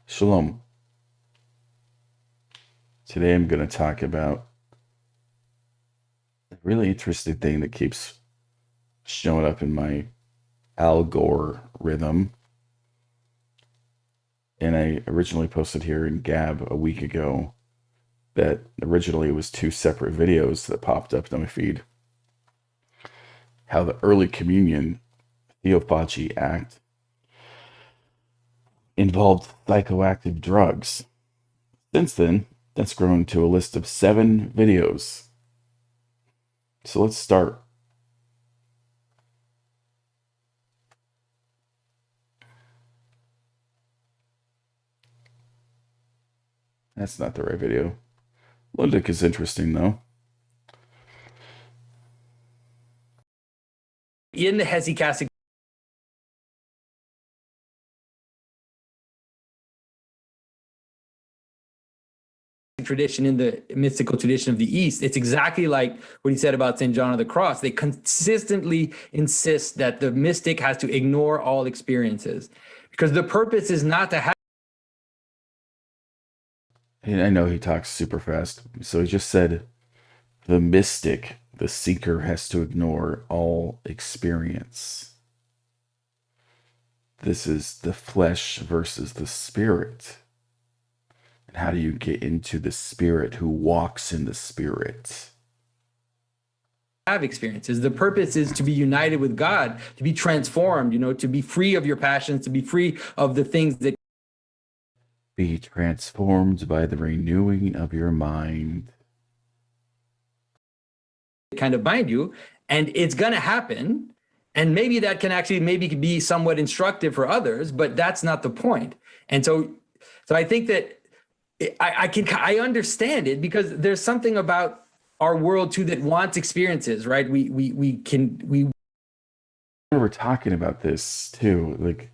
Shalom. Today I'm going to talk about a really interesting thing that keeps showing up in my algorithm. And I originally posted here in Gab a week ago that originally it was two separate videos that popped up on my feed. How the early communion Theophagy Act involved psychoactive drugs. Since then, that's grown to a list of 7 videos. So let's start. That's not the right video. Lundic is interesting, though. In the hesychastic tradition, in the mystical tradition of the East, it's exactly like what he said about St. John of the Cross. They consistently insist that the mystic has to ignore all experiences because the purpose is not to have. I know he talks super fast. So he just said, the mystic, the seeker, has to ignore all experience. This is the flesh versus the spirit. And how do you get into the spirit? Who walks in the spirit? Have experiences. The purpose is to be united with God, to be transformed, to be free of your passions, to be free of the things that be transformed by the renewing of your mind. Kind of bind you, and it's going to happen. And maybe that can actually maybe be somewhat instructive for others, but that's not the point. And so I think that I understand it because there's something about our world too that wants experiences, right? We were talking about this too, like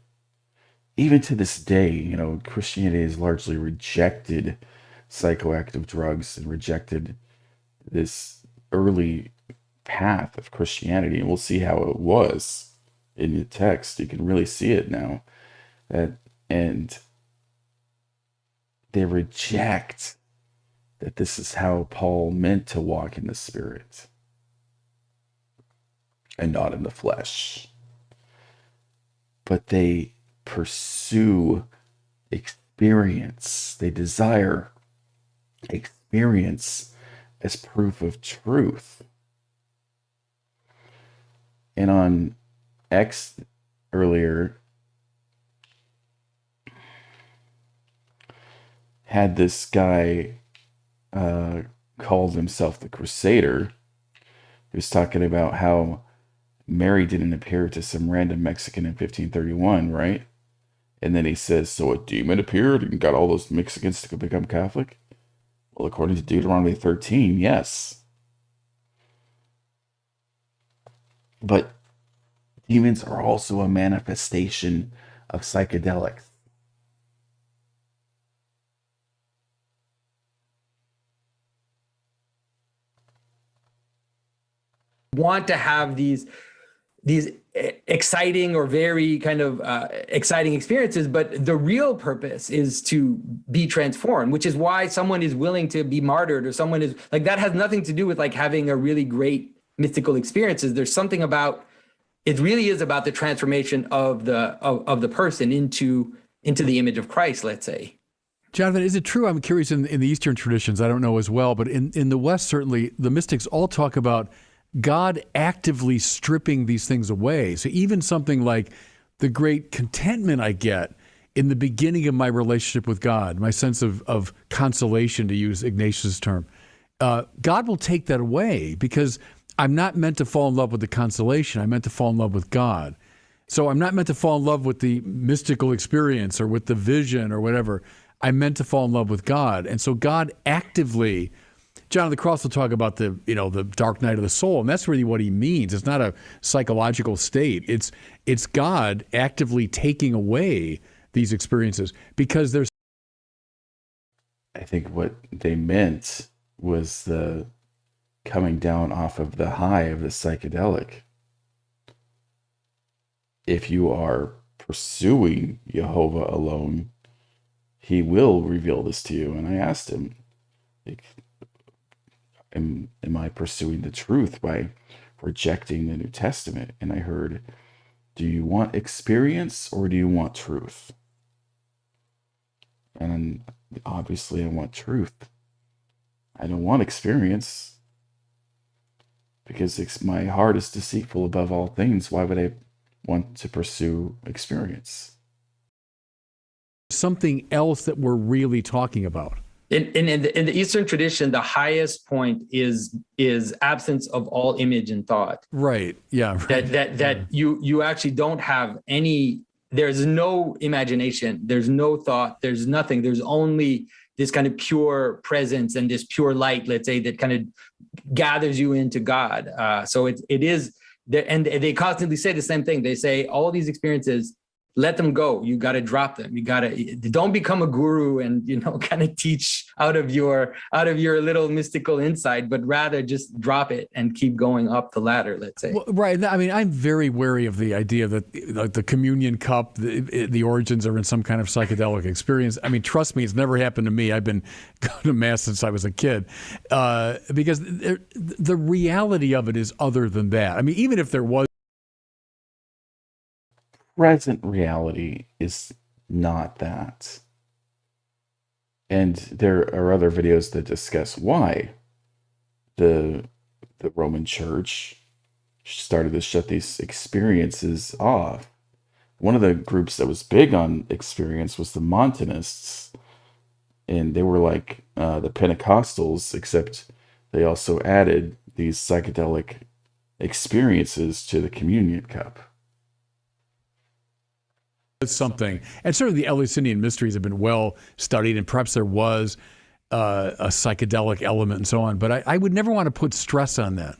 even to this day, Christianity has largely rejected psychoactive drugs and rejected this early path of Christianity. And we'll see how it was in the text. You can really see it now. And they reject that this is how Paul meant to walk in the Spirit and not in the flesh. But they pursue experience. They desire experience as proof of truth. And on X earlier had this guy called himself the Crusader. He was talking about how Mary didn't appear to some random Mexican in 1531, right? And then he says, so a demon appeared and got all those Mexicans to become Catholic? Well, according to Deuteronomy 13, yes. But demons are also a manifestation of psychedelics. Want to have these exciting or very kind of exciting experiences, but the real purpose is to be transformed, which is why someone is willing to be martyred, or someone is like, that has nothing to do with like having a really great mystical experiences. There's something about, it really is about the transformation of the person into the image of Christ, let's say. Jonathan, is it true? I'm curious, in the Eastern traditions, I don't know as well, but in the West, certainly the mystics all talk about God actively stripping these things away. So even something like the great contentment I get in the beginning of my relationship with God, my sense of consolation, to use Ignatius' term, God will take that away because I'm not meant to fall in love with the consolation. I'm meant to fall in love with God. So I'm not meant to fall in love with the mystical experience or with the vision or whatever. I'm meant to fall in love with God. And so God actively, John of the Cross will talk about the dark night of the soul, and that's really what he means. It's not a psychological state. It's God actively taking away these experiences because there's. I think what they meant was the coming down off of the high of the psychedelic. If you are pursuing Jehovah alone, he will reveal this to you. And I asked him, like, am I pursuing the truth by rejecting the New Testament? And I heard, do you want experience or do you want truth? And obviously I want truth. I don't want experience because my heart is deceitful above all things. Why would I want to pursue experience? Something else that we're really talking about. In the Eastern tradition, the highest point is absence of all image and thought. Right. Yeah. Right. That you actually don't have any. There's no imagination. There's no thought. There's nothing. There's only this kind of pure presence and this pure light, let's say, that kind of gathers you into God. So it is, and they constantly say the same thing. They say all these experiences, let them go. You got to drop them. Don't become a guru and, kind of teach out of your little mystical insight, but rather just drop it and keep going up the ladder, let's say. Well, right. I mean, I'm very wary of the idea that like the communion cup, the origins are in some kind of psychedelic experience. I mean, trust me, it's never happened to me. I've been going to Mass since I was a kid, because the reality of it is other than that. I mean, even if there was, present reality is not that. And there are other videos that discuss why the Roman Church started to shut these experiences off. One of the groups that was big on experience was the Montanists, and they were like the Pentecostals, except they also added these psychedelic experiences to the communion cup. something, and certainly the Eleusinian mysteries have been well studied, and perhaps there was a psychedelic element and so on, but I would never want to put stress on that.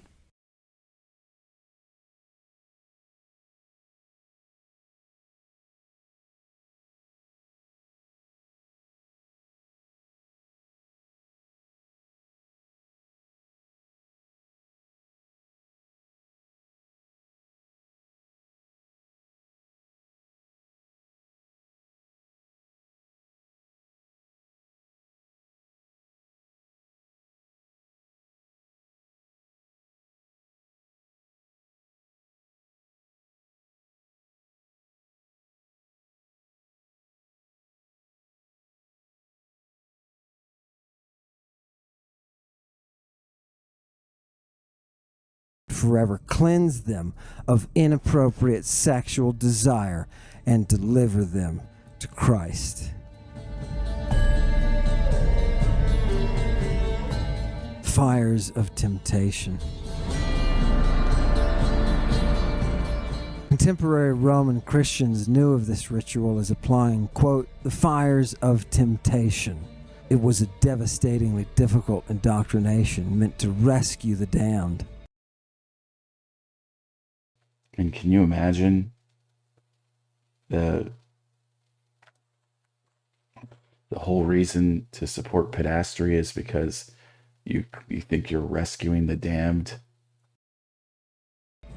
Forever cleanse them of inappropriate sexual desire and deliver them to Christ. Fires of temptation. Contemporary Roman Christians knew of this ritual as applying, quote, the fires of temptation. It was a devastatingly difficult indoctrination meant to rescue the damned. And can you imagine the whole reason to support pedastry is because you think you're rescuing the damned?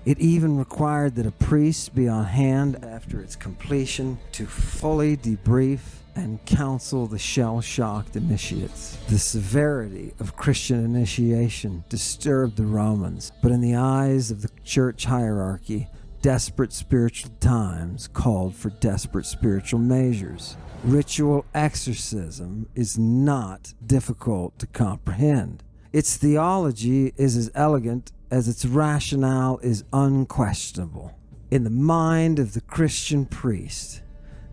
It even required that a priest be on hand after its completion to fully debrief and counsel the shell-shocked initiates. The severity of Christian initiation disturbed the Romans, but in the eyes of the church hierarchy, desperate spiritual times called for desperate spiritual measures. Ritual exorcism is not difficult to comprehend. Its theology is as elegant as its rationale is unquestionable. In the mind of the Christian priest,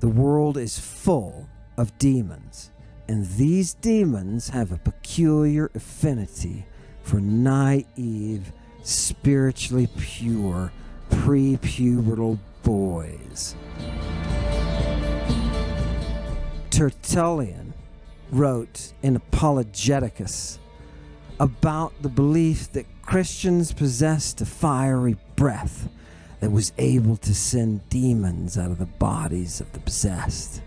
the world is full of demons, and these demons have a peculiar affinity for naive, spiritually pure, pre-pubertal boys. Tertullian wrote in Apologeticus about the belief that Christians possessed a fiery breath that was able to send demons out of the bodies of the possessed.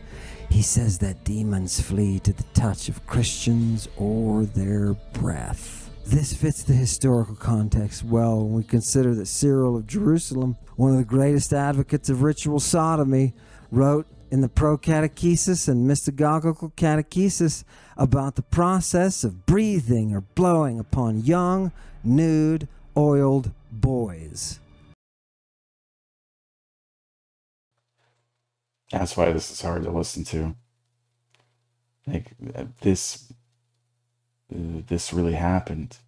He says that demons flee to the touch of Christians or their breath. This fits the historical context well when we consider that Cyril of Jerusalem, one of the greatest advocates of ritual sodomy, wrote in the pro-catechesis and mystagogical catechesis about the process of breathing or blowing upon young, nude, oiled boys. That's why this is hard to listen to. Like this really happened.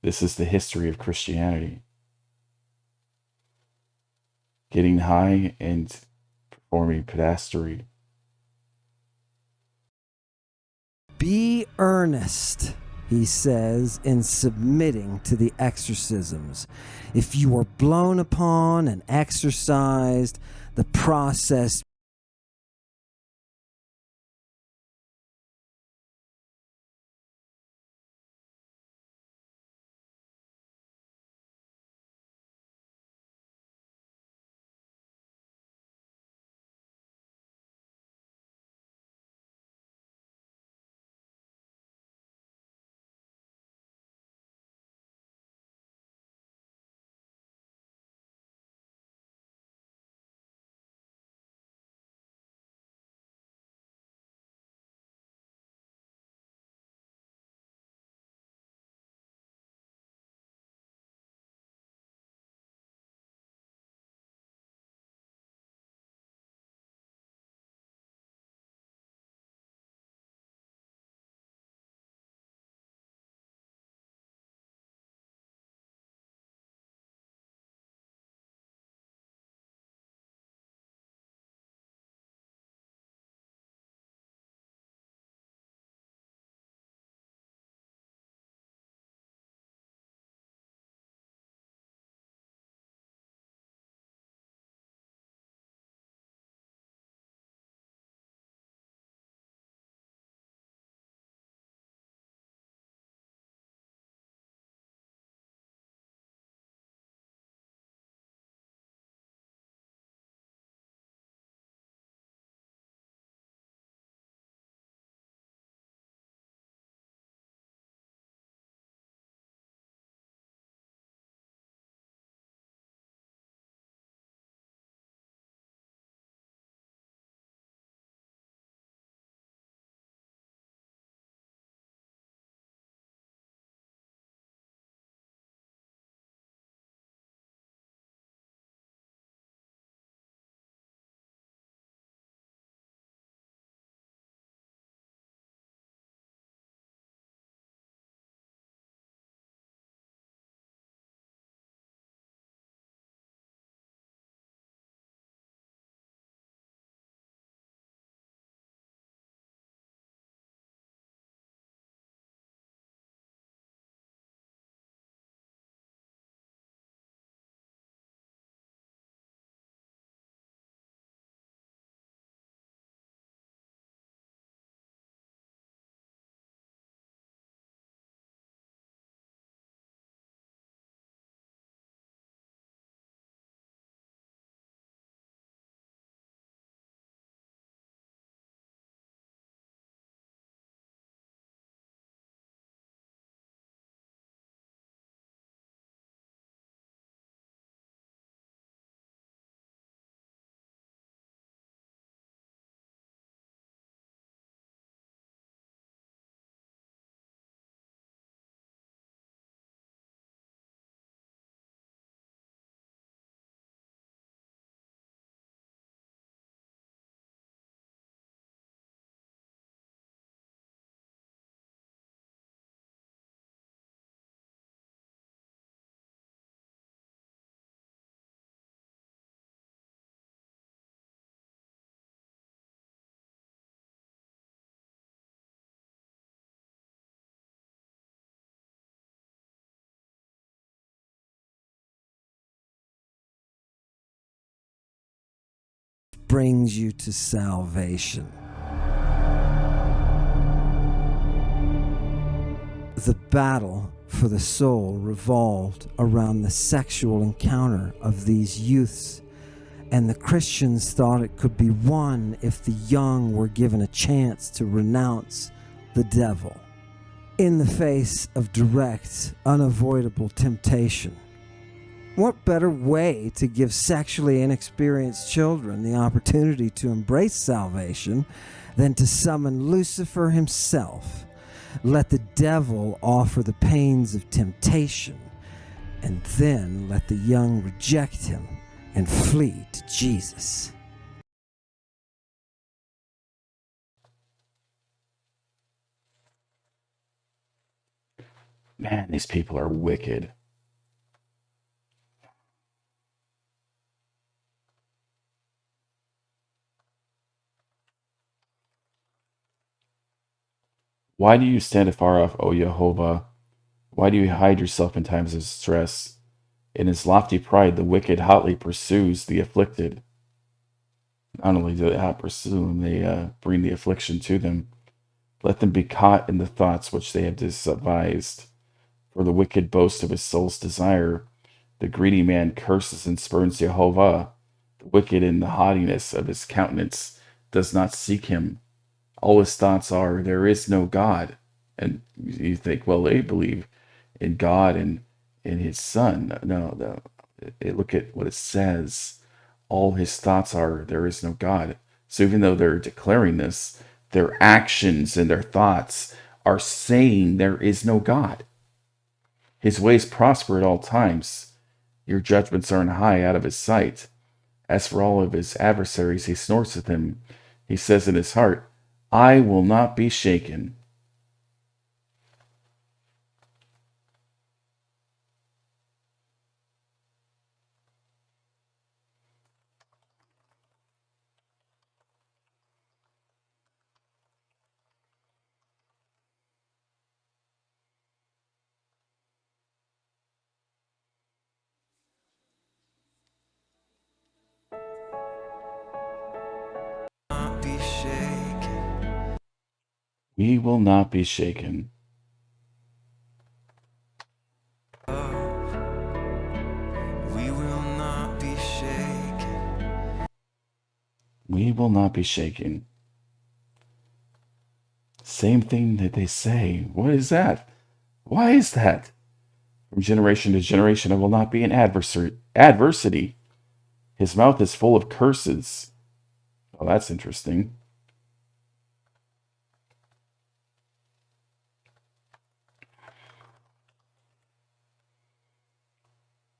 This is the history of Christianity. Getting high and performing pederasty. Be earnest, he says, in submitting to the exorcisms. If you are blown upon and exorcised, the process brings you to salvation. The battle for the soul revolved around the sexual encounter of these youths, and the Christians thought it could be won if the young were given a chance to renounce the devil. In the face of direct, unavoidable temptation, What better way to give sexually inexperienced children the opportunity to embrace salvation than to summon Lucifer himself? Let the devil offer the pains of temptation, and then let the young reject him and flee to Jesus. Man, these people are wicked. Why do you stand afar off, O Jehovah? Why do you hide yourself in times of stress? In his lofty pride, the wicked hotly pursues the afflicted. Not only do they hot pursue them, they bring the affliction to them. Let them be caught in the thoughts which they have devised. For the wicked boast of his soul's desire. The greedy man curses and spurns Jehovah. The wicked in the haughtiness of his countenance does not seek him. All his thoughts are, there is no God. And you think, well, they believe in God and in his son. No. Look at what it says. All his thoughts are, there is no God. So even though they're declaring this, their actions and their thoughts are saying there is no God. His ways prosper at all times. Your judgments are on high out of his sight. As for all of his adversaries, he snorts at them. He says in his heart, I will not be shaken. We will not be shaken. We will not be shaken. We will not be shaken. Same thing that they say. What is that? Why is that? From generation to generation, I will not be an adversity. His mouth is full of curses. Oh, that's interesting.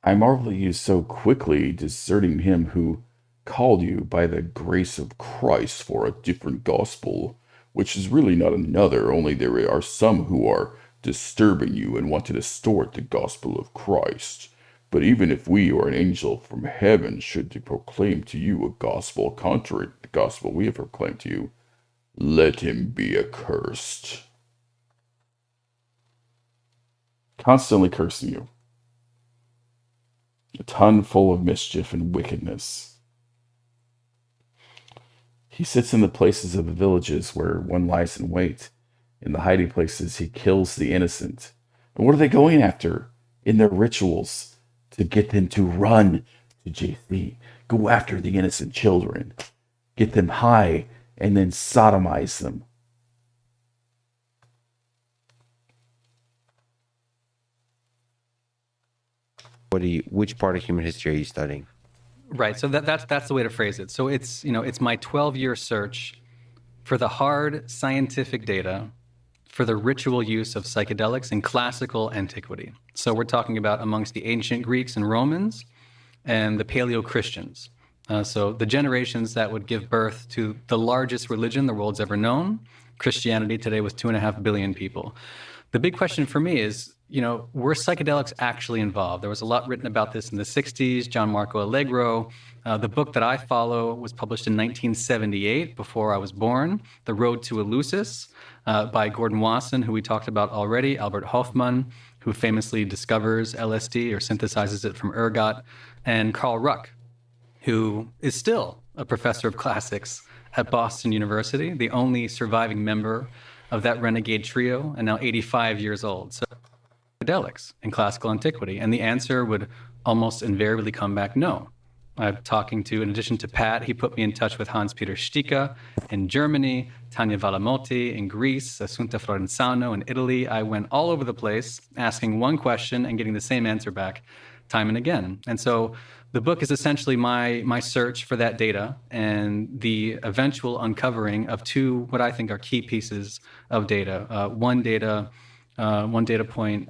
I marvel at you so quickly deserting him who called you by the grace of Christ for a different gospel, which is really not another, only there are some who are disturbing you and want to distort the gospel of Christ. But even if we or an angel from heaven should proclaim to you a gospel contrary to the gospel we have proclaimed to you, let him be accursed. Constantly cursing you. A ton full of mischief and wickedness. He sits in the places of the villages where one lies in wait. In the hiding places, he kills the innocent. And what are they going after? In their rituals, to get them to run to JC. Go after the innocent children. Get them high and then sodomize them. Which part of human history are you studying? Right. So that's the way to phrase it. So it's my 12-year search for the hard scientific data for the ritual use of psychedelics in classical antiquity. So we're talking about amongst the ancient Greeks and Romans and the Paleo-Christians. So the generations that would give birth to the largest religion the world's ever known, Christianity today with 2.5 billion people. The big question for me is, were psychedelics actually involved? There was a lot written about this in the 60s, John Marco Allegro. The book that I follow was published in 1978, before I was born, The Road to Eleusis, by Gordon Wasson, who we talked about already, Albert Hofmann, who famously discovers LSD or synthesizes it from ergot, and Carl Ruck, who is still a professor of classics at Boston University, the only surviving member of that renegade trio, and now 85 years old. So psychedelics in classical antiquity? And the answer would almost invariably come back no. I'm talking to, in addition to Pat, he put me in touch with Hans-Peter Stika in Germany, Tanya Valamotti in Greece, Assunta Florenzano in Italy. I went all over the place asking one question and getting the same answer back time and again. And so the book is essentially my search for that data and the eventual uncovering of two what I think are key pieces of data. One data point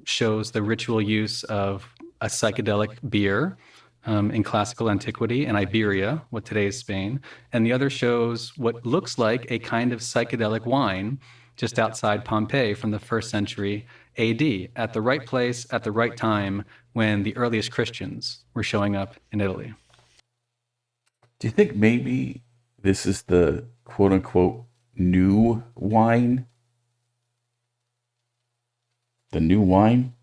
shows the ritual use of a psychedelic beer in classical antiquity in Iberia, what today is Spain, and the other shows what looks like a kind of psychedelic wine just outside Pompeii from the 1st century AD, at the right place, at the right time, when the earliest Christians were showing up in Italy. Do you think maybe this is the quote unquote new wine? The new wine?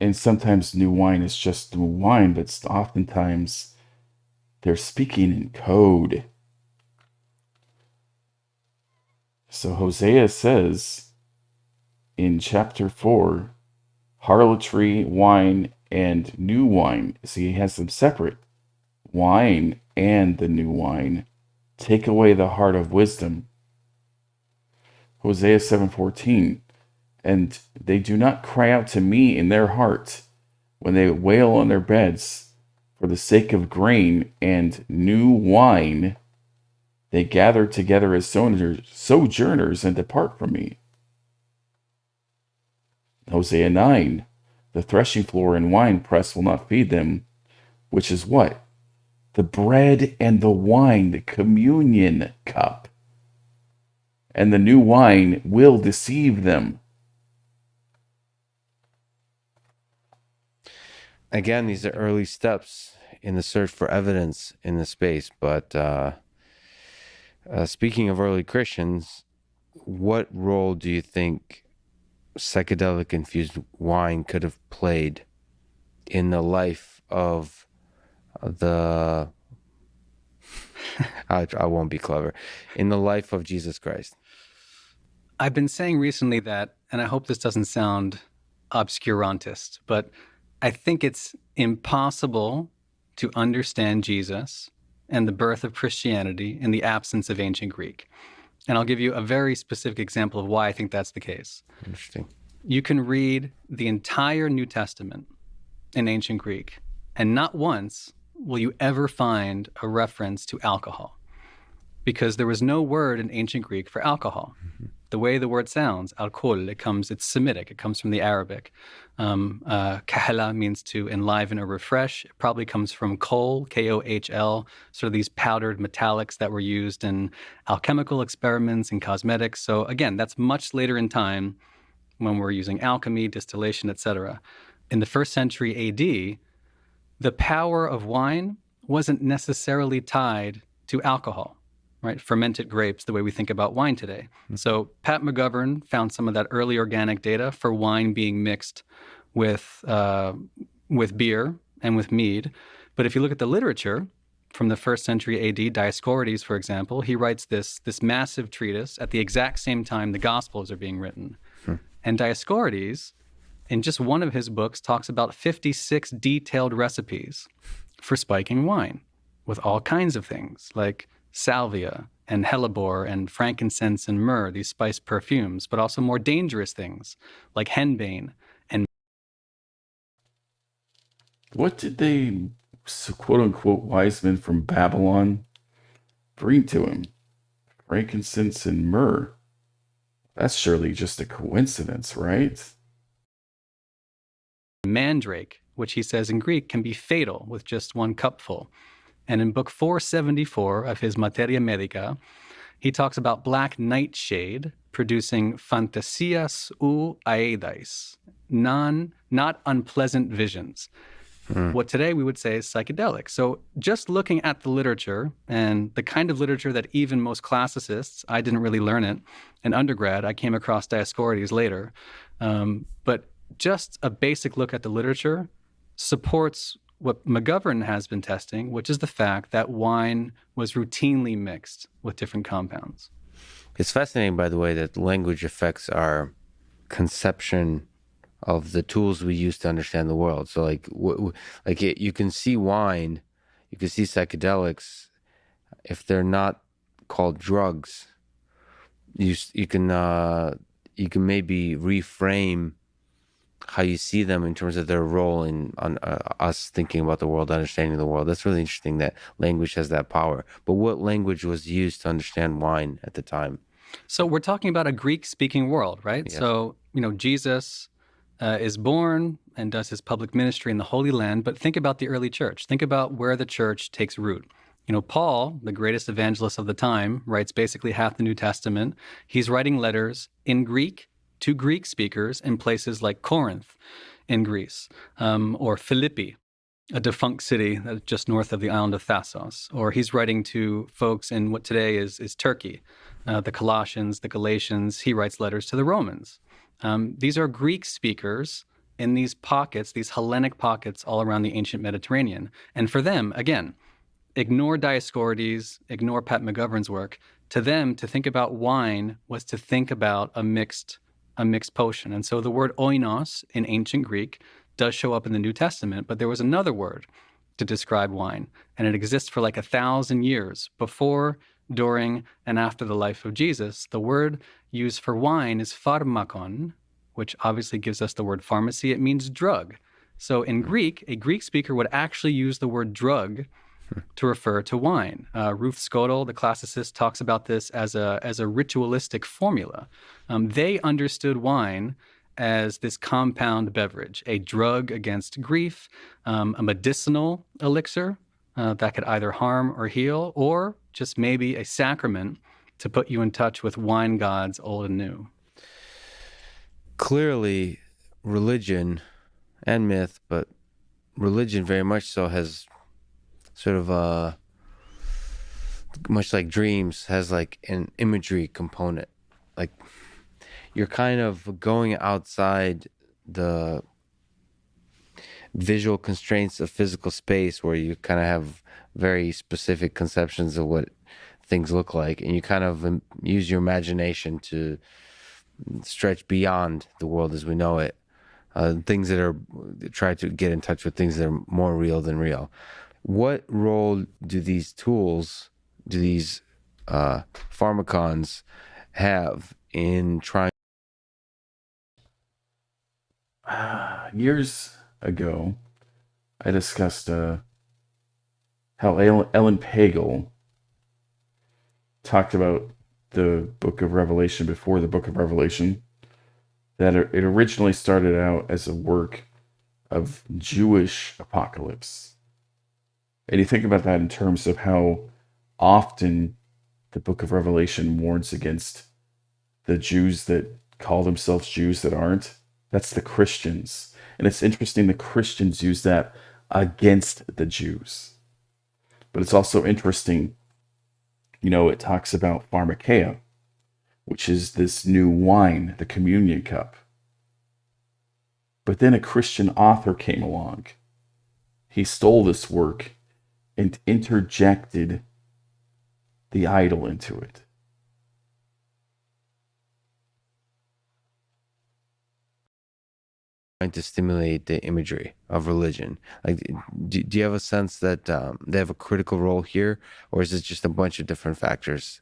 And sometimes new wine is just new wine, but oftentimes they're speaking in code. So Hosea says in chapter 4, harlotry, wine, and new wine. See, he has them separate. Wine and the new wine take away the heart of wisdom. Hosea 7:14. And they do not cry out to me in their heart when they wail on their beds for the sake of grain and new wine. They gather together as sojourners and depart from me. Hosea 9. The threshing floor and wine press will not feed them, which is what? The bread and the wine, the communion cup. And the new wine will deceive them. Again, these are early steps in the search for evidence in the space. But speaking of early Christians, what role do you think psychedelic infused wine could have played in the life of the I won't be clever, in the life of Jesus Christ? I've been saying recently that, and I hope this doesn't sound obscurantist, but I think it's impossible to understand Jesus and the birth of Christianity in the absence of ancient Greek. And I'll give you a very specific example of why I think that's the case. Interesting. You can read the entire New Testament in ancient Greek, and not once will you ever find a reference to alcohol, because there was no word in ancient Greek for alcohol. Mm-hmm. The way the word sounds, alkol, it's Semitic. It comes from the Arabic. Kahla means to enliven or refresh. It probably comes from kohl, K-O-H-L, sort of these powdered metallics that were used in alchemical experiments and cosmetics. So again, that's much later in time when we're using alchemy, distillation, etc. In the 1st century AD, the power of wine wasn't necessarily tied to alcohol. Right, fermented grapes, the way we think about wine today. So Pat McGovern found some of that early organic data for wine being mixed with beer and with mead. But if you look at the literature from the 1st century AD, Dioscorides, for example, he writes this massive treatise at the exact same time the Gospels are being written. And Dioscorides, in just one of his books, talks about 56 detailed recipes for spiking wine with all kinds of things like salvia and hellebore and frankincense and myrrh, these spiced perfumes, but also more dangerous things like henbane and... What did they, quote unquote, wise men from Babylon bring to him? Frankincense and myrrh. That's surely just a coincidence, right? mandrake, which he says in Greek can be fatal with just one cupful. And in book 474 of his Materia Medica, he talks about black nightshade producing fantasias ou aedais, not unpleasant visions. What today we would say is psychedelic. So just looking at the literature and the kind of literature that even most classicists, I didn't really learn it in undergrad, I came across Dioscorides later, but just a basic look at the literature supports what McGovern has been testing, which is the fact that wine was routinely mixed with different compounds. It's fascinating, by the way, that language affects our conception of the tools we use to understand the world. So you can see wine, you can see psychedelics, if they're not called drugs, you can maybe reframe how you see them in terms of their role in on us thinking about the world, understanding the world. That's really interesting that language has that power. But what language was used to understand wine at the time? So we're talking about a Greek-speaking world, right? Yes. So, Jesus is born and does his public ministry in the Holy Land, but think about the early church. Think about where the church takes root. Paul, the greatest evangelist of the time, writes basically half the New Testament. He's writing letters in Greek to Greek speakers in places like Corinth in Greece, or Philippi, a defunct city that's just north of the island of Thassos. Or he's writing to folks in what today is Turkey, the Colossians, the Galatians. He writes letters to the Romans. These are Greek speakers in these pockets, these Hellenic pockets all around the ancient Mediterranean. And for them, again, ignore Dioscorides, ignore Pat McGovern's work. To them, to think about wine was to think about a mixed potion. And so the word oinos in ancient Greek does show up in the New Testament, but there was another word to describe wine, and it exists for like 1,000 years before, during, and after the life of Jesus. The word used for wine is pharmakon, which obviously gives us the word pharmacy. It means drug. So in Greek, a Greek speaker would actually use the word drug to refer to wine. Ruth Skodel, the classicist, talks about this as a ritualistic formula. They understood wine as this compound beverage, a drug against grief, a medicinal elixir that could either harm or heal, or just maybe a sacrament to put you in touch with wine gods old and new. Clearly, religion and myth, but religion very much so has sort of much like dreams, has like an imagery component. Like you're kind of going outside the visual constraints of physical space, where you kind of have very specific conceptions of what things look like, and you kind of use your imagination to stretch beyond the world as we know it. Things that are, try to get in touch with things that are more real than real. What role do these tools, do these pharmacons have in trying? Years ago, I discussed how Ellen Pagel talked about the Book of Revelation before the Book of Revelation, that it originally started out as a work of Jewish apocalypse. And you think about that in terms of how often the Book of Revelation warns against the Jews that call themselves Jews that aren't. That's the Christians. And it's interesting the Christians use that against the Jews. But it's also interesting, it talks about pharmakeia, which is this new wine, the communion cup. But then a Christian author came along. He stole this work and interjected the idol into it. Trying to stimulate the imagery of religion. Like, do you have a sense that they have a critical role here, or is it just a bunch of different factors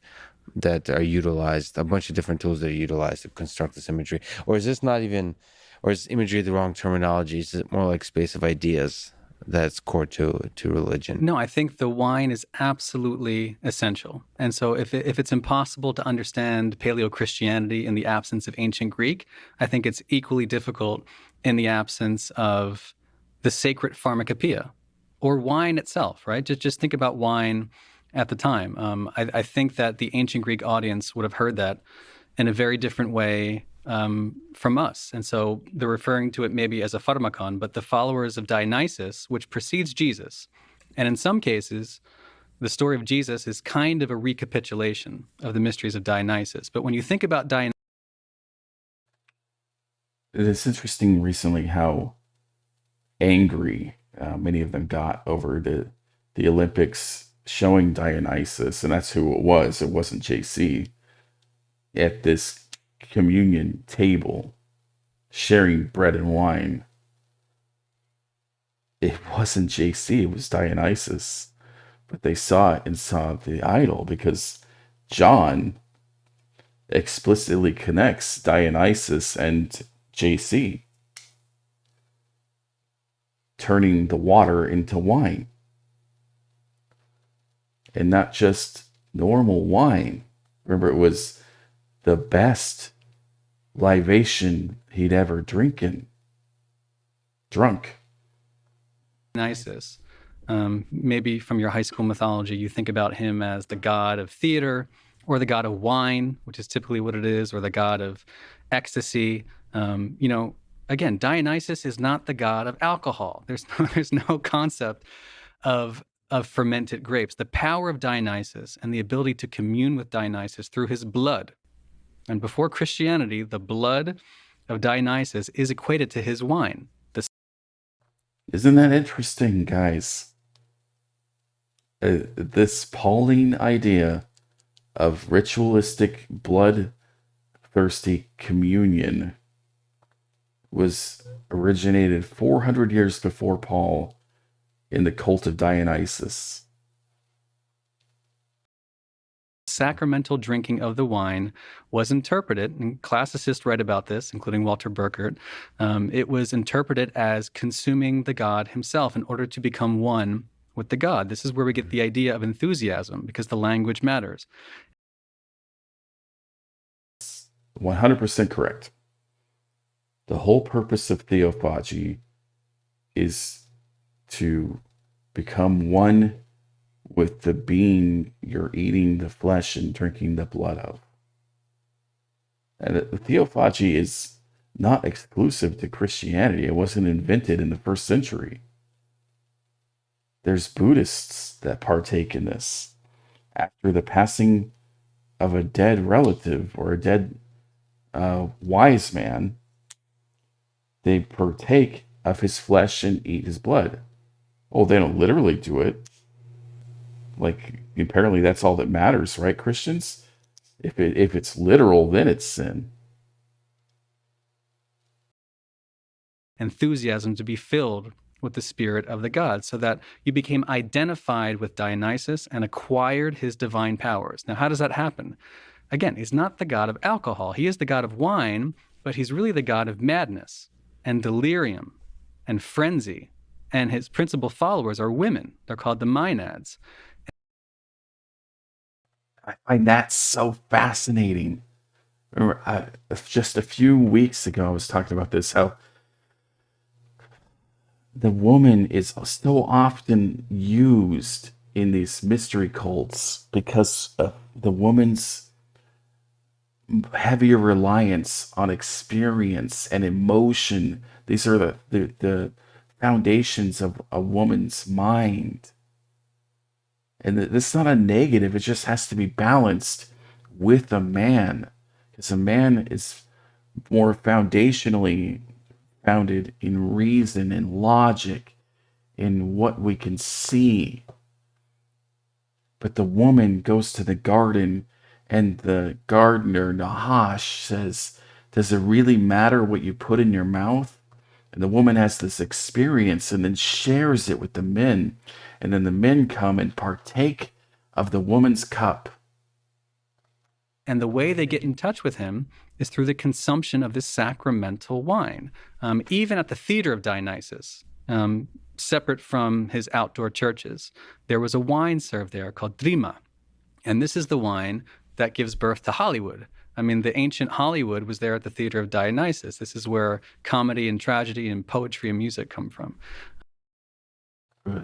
that are utilized, a bunch of different tools that are utilized to construct this imagery? Or is this not even, or is imagery the wrong terminology? Is it more like space of ideas that's core to religion? No, I think the wine is absolutely essential. And so if it's impossible to understand Paleo-Christianity in the absence of ancient Greek, I think it's equally difficult in the absence of the sacred pharmacopoeia or wine itself, right? Just think about wine at the time. I think that the ancient Greek audience would have heard that in a very different way from us. And so they're referring to it maybe as a pharmakon, but the followers of Dionysus, which precedes Jesus. And in some cases, the story of Jesus is kind of a recapitulation of the mysteries of Dionysus. But when you think about Dionysus, it's interesting recently how angry many of them got over the Olympics showing Dionysus, and that's who it was. It wasn't JC at this communion table sharing bread and wine. It wasn't JC, it was Dionysus. but they saw it and saw the idol, because John explicitly connects Dionysus and JC, turning the water into wine. And not just normal wine. Remember, it was the best libation he'd ever drunk. Dionysus. Maybe from your high school mythology, you think about him as the god of theater, or the god of wine, which is typically what it is, or the god of ecstasy. Again, Dionysus is not the god of alcohol. There's no concept of fermented grapes. The power of Dionysus and the ability to commune with Dionysus through his blood. And before Christianity, the blood of Dionysus is equated to his wine. Isn't that interesting, guys? This Pauline idea of ritualistic, blood-thirsty communion was originated 400 years before Paul in the cult of Dionysus. Sacramental drinking of the wine was interpreted, and classicists write about this, including Walter Burkert. It was interpreted as consuming the god himself in order to become one with the god. This is where we get the idea of enthusiasm, because the language matters. 100% correct. The whole purpose of theophagy is to become one with the being you're eating the flesh and drinking the blood of. And the theophagy is not exclusive to Christianity. It wasn't invented in the first century. There's Buddhists that partake in this. After the passing of a dead relative or a dead wise man, they partake of his flesh and eat his blood. Oh, they don't literally do it. Like, apparently that's all that matters, right, Christians? If it's literal, then it's sin. Enthusiasm to be filled with the spirit of the god, so that you became identified with Dionysus and acquired his divine powers. Now, how does that happen? Again, he's not the god of alcohol. He is the god of wine, but he's really the god of madness and delirium and frenzy. And his principal followers are women. They're called the Maenads. I find that so fascinating. Remember, just a few weeks ago, I was talking about this, how the woman is so often used in these mystery cults because of the woman's heavier reliance on experience and emotion. These are the foundations of a woman's mind. And this is not a negative. It just has to be balanced with a man. Because a man is more foundationally founded in reason and logic, in what we can see. But the woman goes to the garden, and the gardener, Nahash, says, does it really matter what you put in your mouth? And the woman has this experience and then shares it with the men. And then the men come and partake of the woman's cup. And the way they get in touch with him is through the consumption of this sacramental wine. Even at the theater of Dionysus, separate from his outdoor churches, there was a wine served there called drima. And this is the wine that gives birth to Hollywood. I mean, the ancient Hollywood was there at the theater of Dionysus. This is where comedy and tragedy and poetry and music come from.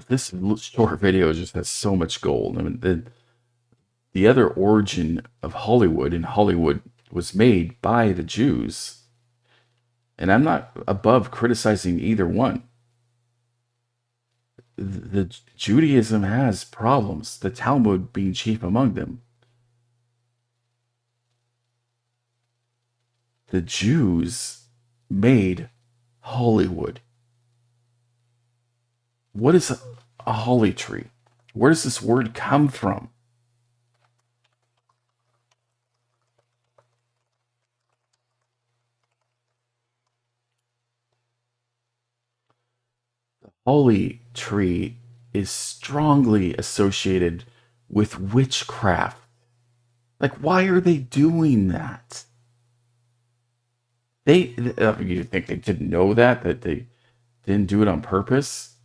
This short video just has so much gold. I mean, the other origin of Hollywood, and Hollywood was made by the Jews. And I'm not above criticizing either one. The Judaism has problems, the Talmud being chief among them. The Jews made Hollywood. What is a holly tree? Where does this word come from? The holly tree is strongly associated with witchcraft. Like, why are they doing that? You think they didn't know that they didn't do it on purpose?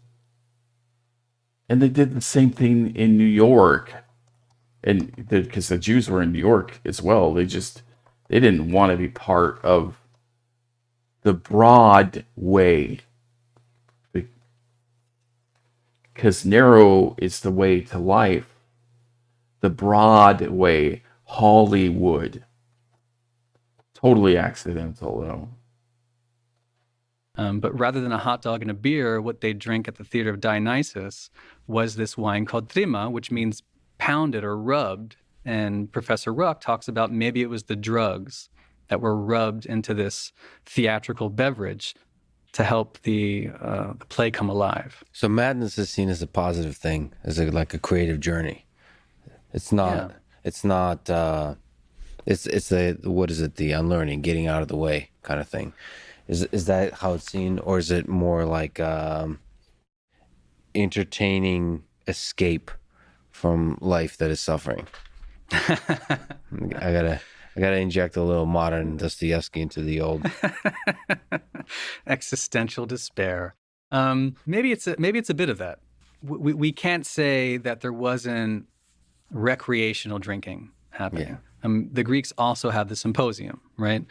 And they did the same thing in New York. And because the Jews were in New York as well, they didn't want to be part of the broad way. Because narrow is the way to life. The broad way, Hollywood. Totally accidental, though. But rather than a hot dog and a beer, what they drink at the Theater of Dionysus was this wine called trima, which means pounded or rubbed. And Professor Ruck talks about maybe it was the drugs that were rubbed into this theatrical beverage to help the play come alive. So madness is seen as a positive thing, as like a creative journey. It's not. Yeah. It's not. It's a, what is it? The unlearning, getting out of the way kind of thing. Is that how it's seen, or is it more like entertaining escape from life that is suffering? I gotta inject a little modern Dostoevsky into the old. Existential despair. Maybe it's a bit of that. We can't say that there wasn't recreational drinking happening. Yeah. The Greeks also had the symposium, right?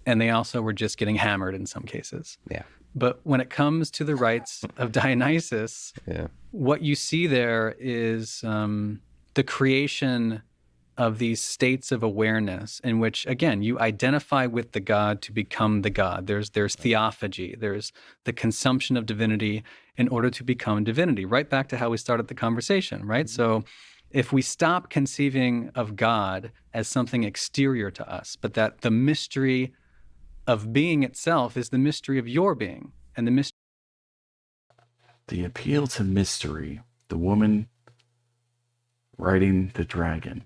And they also were just getting hammered in some cases. Yeah. But when it comes to the rites of Dionysus, what you see there is the creation of these states of awareness in which, again, you identify with the god to become the god. There's theophagy. There's the consumption of divinity in order to become divinity. Right back to how we started the conversation, right? So if we stop conceiving of God as something exterior to us, but that the mystery of being itself is the mystery of your being, and the mystery. The appeal to mystery. The woman riding the dragon.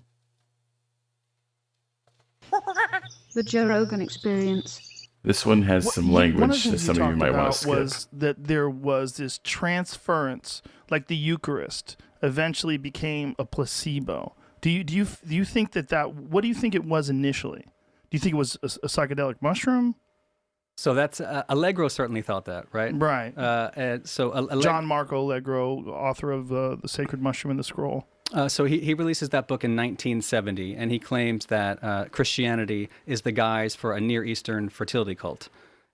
The Joe Rogan Experience. This one has some language that some of you might want to skip. Was that there was this transference, like the Eucharist eventually became a placebo. Do you think that what do you think it was initially? Do you think it was a psychedelic mushroom? So that's Allegro certainly thought that, right? Right. John Marco Allegro, author of The Sacred Mushroom and the Scroll. So he releases that book in 1970, and he claims that Christianity is the guise for a Near Eastern fertility cult.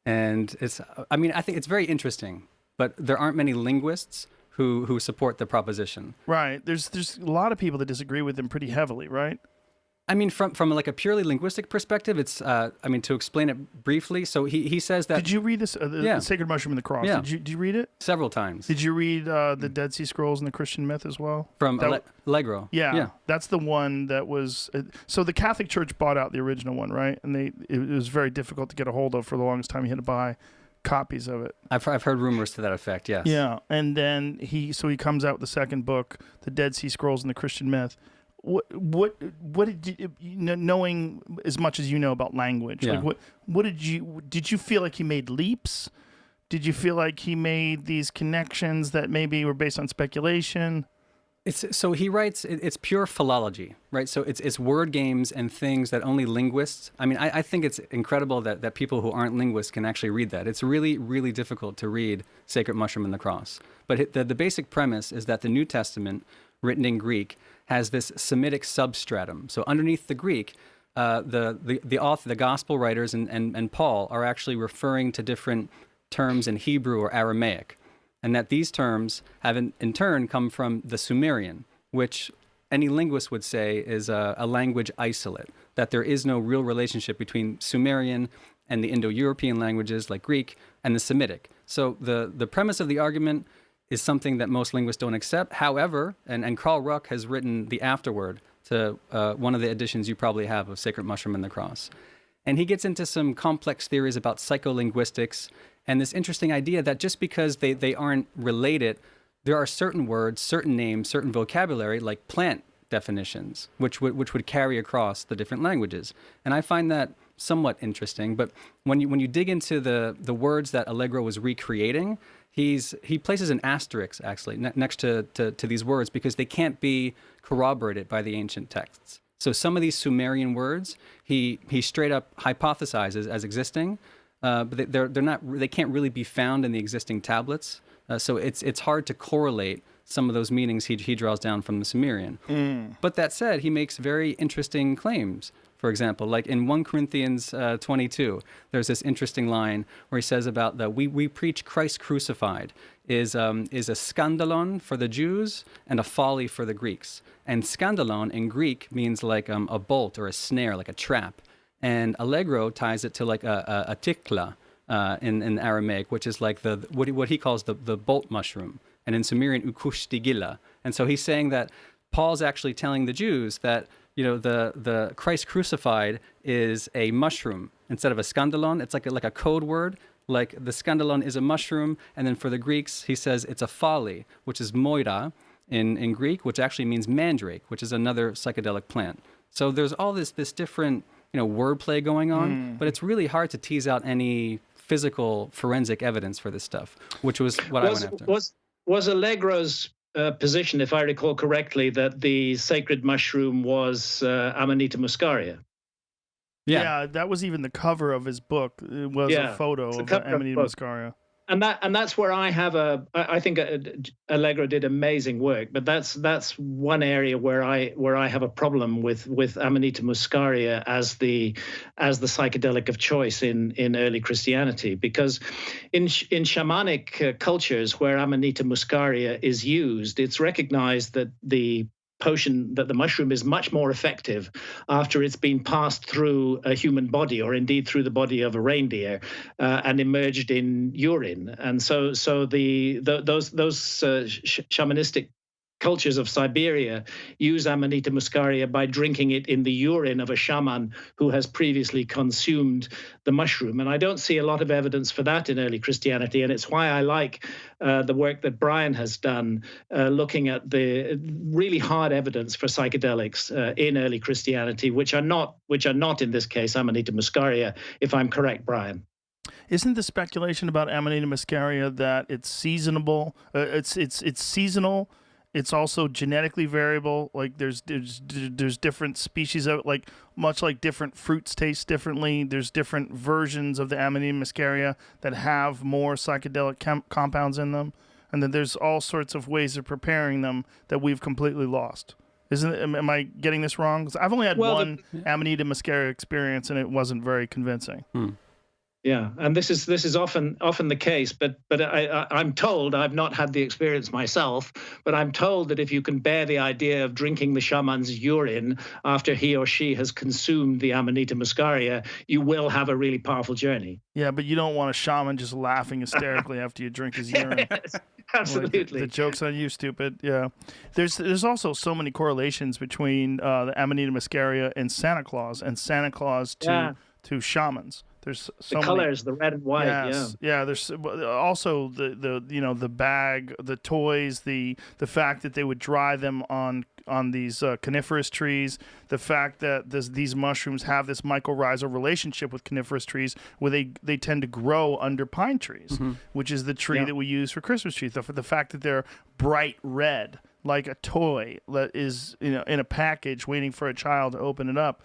And I think it's very interesting, but there aren't many linguists who support the proposition. Right. There's a lot of people that disagree with him pretty heavily, right? I mean, from like a purely linguistic perspective, it's, to explain it briefly, so he says that... Did you read this, The Sacred Mushroom and the Cross? Yeah. Did you read it? Several times. Did you read the Dead Sea Scrolls and the Christian Myth as well? From Allegro. Yeah, that's the one that was... So the Catholic Church bought out the original one, right? And it was very difficult to get a hold of for the longest time. You had to buy copies of it. I've heard rumors to that effect, yes. Yeah, and then he comes out with the second book, the Dead Sea Scrolls and the Christian Myth. What did you, knowing as much as you know about language, like what did you feel like he made leaps? Did you feel like he made these connections that maybe were based on speculation? So he writes, it's pure philology, right? So it's word games and things that only linguists, I think it's incredible that people who aren't linguists can actually read that. It's really, really difficult to read Sacred Mushroom and the Cross. But the basic premise is that the New Testament, written in Greek, has this Semitic substratum. So underneath the Greek, the author, the gospel writers and Paul are actually referring to different terms in Hebrew or Aramaic. And that these terms have in turn come from the Sumerian, which any linguist would say is a language isolate, that there is no real relationship between Sumerian and the Indo-European languages like Greek and the Semitic. So the premise of the argument is something that most linguists don't accept. However, and Carl Ruck has written the afterword to one of the editions you probably have of Sacred Mushroom and the Cross. And he gets into some complex theories about psycholinguistics and this interesting idea that just because they aren't related, there are certain words, certain names, certain vocabulary, like plant definitions, which would carry across the different languages. And I find that somewhat interesting. But when you dig into the words that Allegro was recreating, he places an asterisk actually next to these words because they can't be corroborated by the ancient texts. So some of these Sumerian words he straight up hypothesizes as existing, but they can't really be found in the existing tablets. So it's hard to correlate some of those meanings he draws down from the Sumerian. But that said, he makes very interesting claims. For example, like in 1 Corinthians 22, there's this interesting line where he says about we preach Christ crucified is a skandalon for the Jews and a folly for the Greeks. And skandalon in Greek means like a bolt or a snare, like a trap. And Allegro ties it to like a tikla in Aramaic, which is like what he calls the bolt mushroom. And in Sumerian, ukushtigila. And so he's saying that Paul's actually telling the Jews that, the Christ crucified is a mushroom instead of a skandalon. It's like a code word. Like the skandalon is a mushroom. And then for the Greeks, he says it's a folly, which is moira in Greek, which actually means mandrake, which is another psychedelic plant. So there's all this different, wordplay going on, but it's really hard to tease out any physical forensic evidence for this stuff, which was what I went after. Was Allegro's position, if I recall correctly, that the sacred mushroom was Amanita muscaria? Yeah, that was even the cover of his book. It was a photo of Amanita muscaria. And that's where I think Allegro did amazing work, but that's one area where I have a problem with Amanita muscaria as the psychedelic of choice in early Christianity, because in shamanic cultures where Amanita muscaria is used, it's recognized that the mushroom is much more effective after it's been passed through a human body, or indeed through the body of a reindeer, and emerged in urine. And so those shamanistic cultures of Siberia use Amanita muscaria by drinking it in the urine of a shaman who has previously consumed the mushroom. And I don't see a lot of evidence for that in early Christianity. And it's why I like the work that Brian has done, looking at the really hard evidence for psychedelics in early Christianity, which are not in this case Amanita muscaria, if I'm correct, Brian. Isn't the speculation about Amanita muscaria that it's seasonable? It's seasonal. It's also genetically variable. Like there's different species of it, like much like different fruits taste differently. There's different versions of the Amanita muscaria that have more psychedelic compounds in them, and then there's all sorts of ways of preparing them that we've completely lost. Am I getting this wrong? 'Cause I've only had one Amanita muscaria experience, and it wasn't very convincing. Yeah, and this is often the case, but I'm told, I've not had the experience myself, but I'm told that if you can bear the idea of drinking the shaman's urine after he or she has consumed the Amanita muscaria, you will have a really powerful journey. Yeah, but you don't want a shaman just laughing hysterically after you drink his urine. Yes, absolutely. Like, the joke's on you, stupid. Yeah. There's also so many correlations between the Amanita muscaria and Santa Claus to shamans. There's so many colors, the red and white. Yes. Yeah. There's also the bag, the toys, the fact that they would dry them on these coniferous trees, the fact that these mushrooms have this mycorrhizal relationship with coniferous trees, where they tend to grow under pine trees, which is the tree that we use for Christmas trees. The fact that they're bright red, like a toy that is in a package waiting for a child to open it up.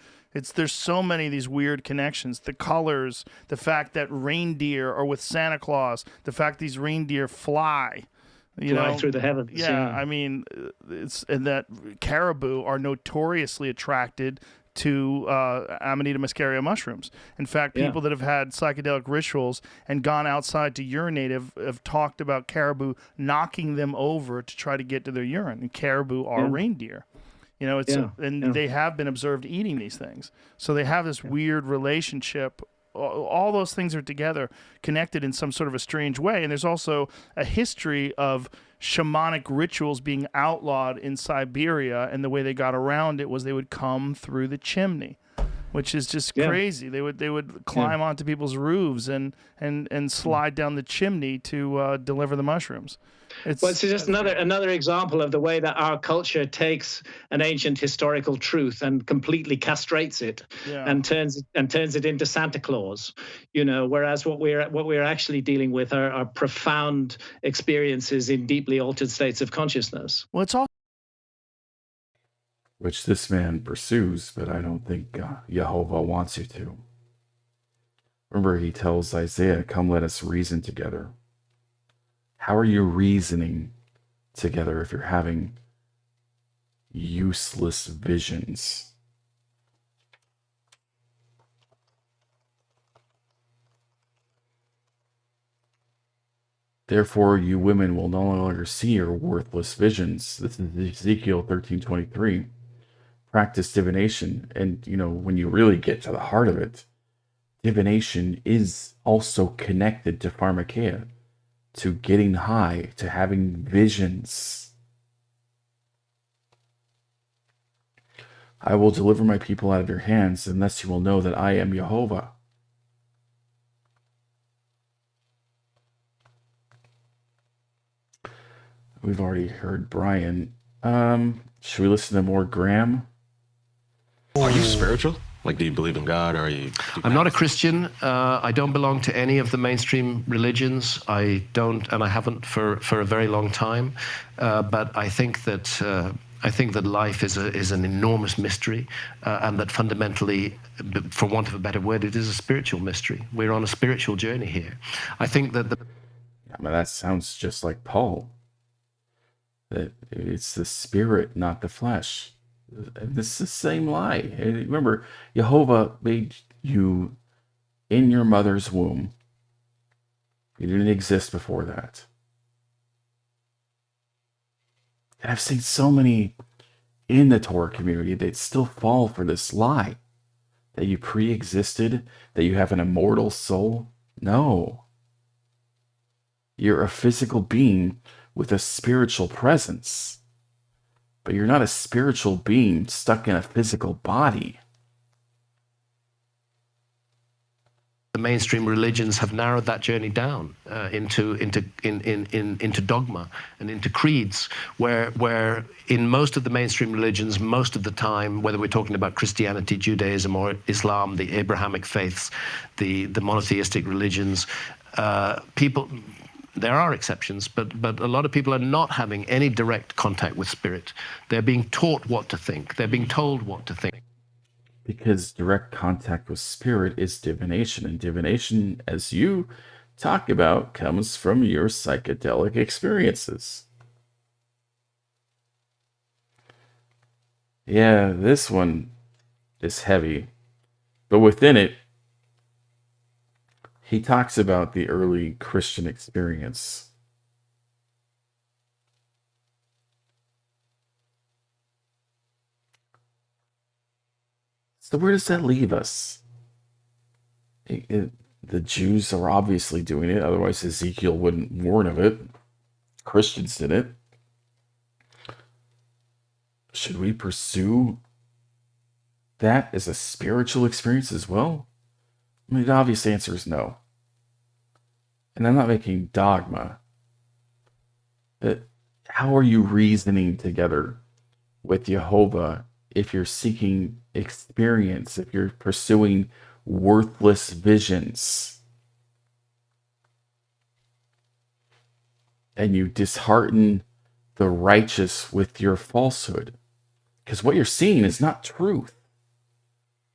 There's so many of these weird connections. The colors, the fact that reindeer are with Santa Claus, the fact these reindeer fly through the heavens. Yeah, I mean, and that caribou are notoriously attracted to Amanita muscaria mushrooms. In fact, people that have had psychedelic rituals and gone outside to urinate have talked about caribou knocking them over to try to get to their urine. And caribou are reindeer. They have been observed eating these things. So they have this weird relationship. All those things are together, connected in some sort of a strange way. And there's also a history of shamanic rituals being outlawed in Siberia, and the way they got around it was they would come through the chimney. which is just Yeah. crazy. They would climb onto people's roofs and slide down the chimney to deliver the mushrooms. It's just another example of the way that our culture takes an ancient historical truth and completely castrates it, and turns it into Santa Claus, whereas what we're actually dealing with are profound experiences in deeply altered states of consciousness. Well, it's all which this man pursues, but I don't think Jehovah wants you to. Remember, he tells Isaiah, "Come, let us reason together." How are you reasoning together if you're having useless visions? Therefore, you women will no longer see your worthless visions. This is Ezekiel 13:23. Practice divination. And, when you really get to the heart of it, divination is also connected to pharmakeia, to getting high, to having visions. I will deliver my people out of your hands, and thus you will know that I am Jehovah. We've already heard Brian. Should we listen to more Graham? Are you spiritual? Like, do you believe in God, or are you? I'm not a Christian. I don't belong to any of the mainstream religions. I don't, and I haven't for a very long time. But I think that life is an enormous mystery, and that fundamentally, for want of a better word, it is a spiritual mystery. We're on a spiritual journey here. I think that that sounds just like Paul. That it's the spirit, not the flesh. This is the same lie. Remember, Jehovah made you in your mother's womb. You didn't exist before that. And I've seen so many in the Torah community that still fall for this lie. That you pre-existed, that you have an immortal soul. No. You're a physical being with a spiritual presence. But you're not a spiritual being stuck in a physical body. the mainstream religions have narrowed that journey down into dogma and into creeds, where in most of the mainstream religions, most of the time, whether we're talking about Christianity, Judaism, or Islam, the Abrahamic faiths, the monotheistic religions, people. There are exceptions, but a lot of people are not having any direct contact with spirit. They're being taught what to think. They're being told what to think. Because direct contact with spirit is divination, and divination, as you talk about, comes from your psychedelic experiences. Yeah, this one is heavy, but within it, he talks about the early Christian experience. So where does that leave us? The Jews are obviously doing it, otherwise Ezekiel wouldn't warn of it. Christians did it. Should we pursue that as a spiritual experience as well? I mean, the obvious answer is no. And I'm not making dogma. But how are you reasoning together with Jehovah if you're seeking experience, if you're pursuing worthless visions? And you dishearten the righteous with your falsehood. Because what you're seeing is not truth.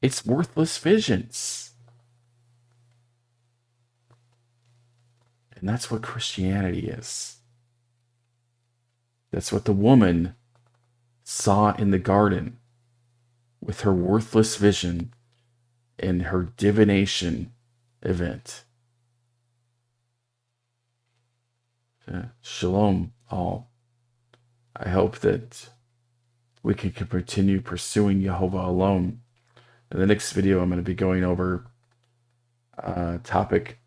It's worthless visions. And that's what Christianity is. That's what the woman saw in the garden with her worthless vision and her divination event. Shalom, all. I hope that we can continue pursuing Jehovah alone. In the next video, I'm going to be going over a topic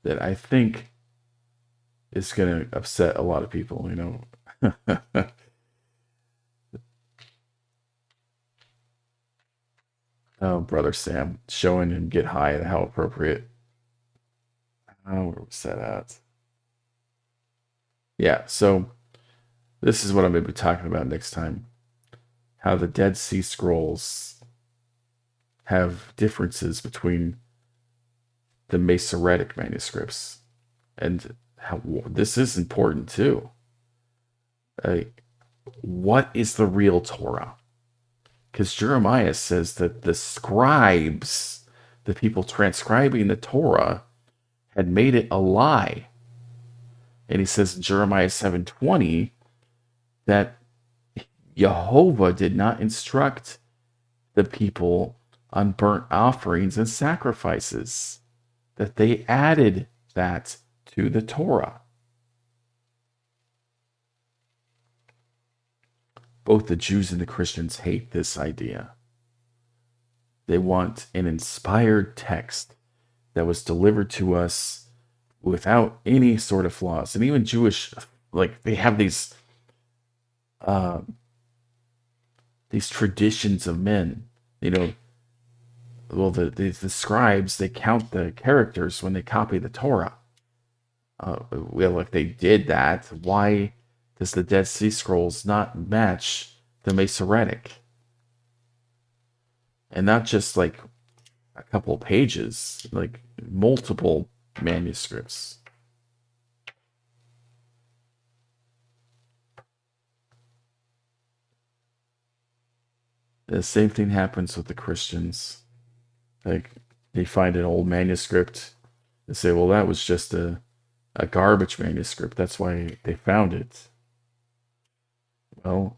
that I think is going to upset a lot of people, you know. Oh, Brother Sam, showing him get high and how appropriate. Oh, where was that at? Yeah, so this is what I'm going to be talking about next time. How the Dead Sea Scrolls have differences between the Masoretic manuscripts. And how this is important too. What is the real Torah? Because Jeremiah says that the scribes, the people transcribing the Torah, had made it a lie. And he says in Jeremiah 7:20 that Jehovah did not instruct the people on burnt offerings and sacrifices, that they added that to the Torah. Both the Jews and the Christians hate this idea. They want an inspired text that was delivered to us without any sort of flaws. And even Jewish, like, they have these traditions of men. You know, well, the scribes, they count the characters when they copy the Torah. Well, if they did that, why does the Dead Sea Scrolls not match the Masoretic? And not just like a couple pages, like multiple manuscripts. The same thing happens with the Christians. Like, they find an old manuscript and say, well, that was just a garbage manuscript. That's why they found it. Well,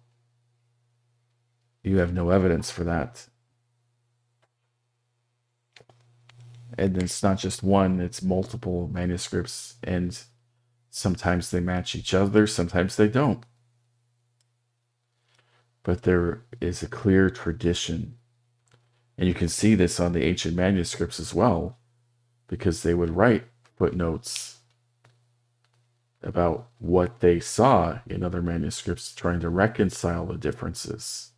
you have no evidence for that. And it's not just one, it's multiple manuscripts, and sometimes they match each other, sometimes they don't. But there is a clear tradition. And you can see this on the ancient manuscripts as well, because they would write footnotes about what they saw in other manuscripts, trying to reconcile the differences.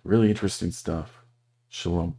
Really interesting stuff. Shalom.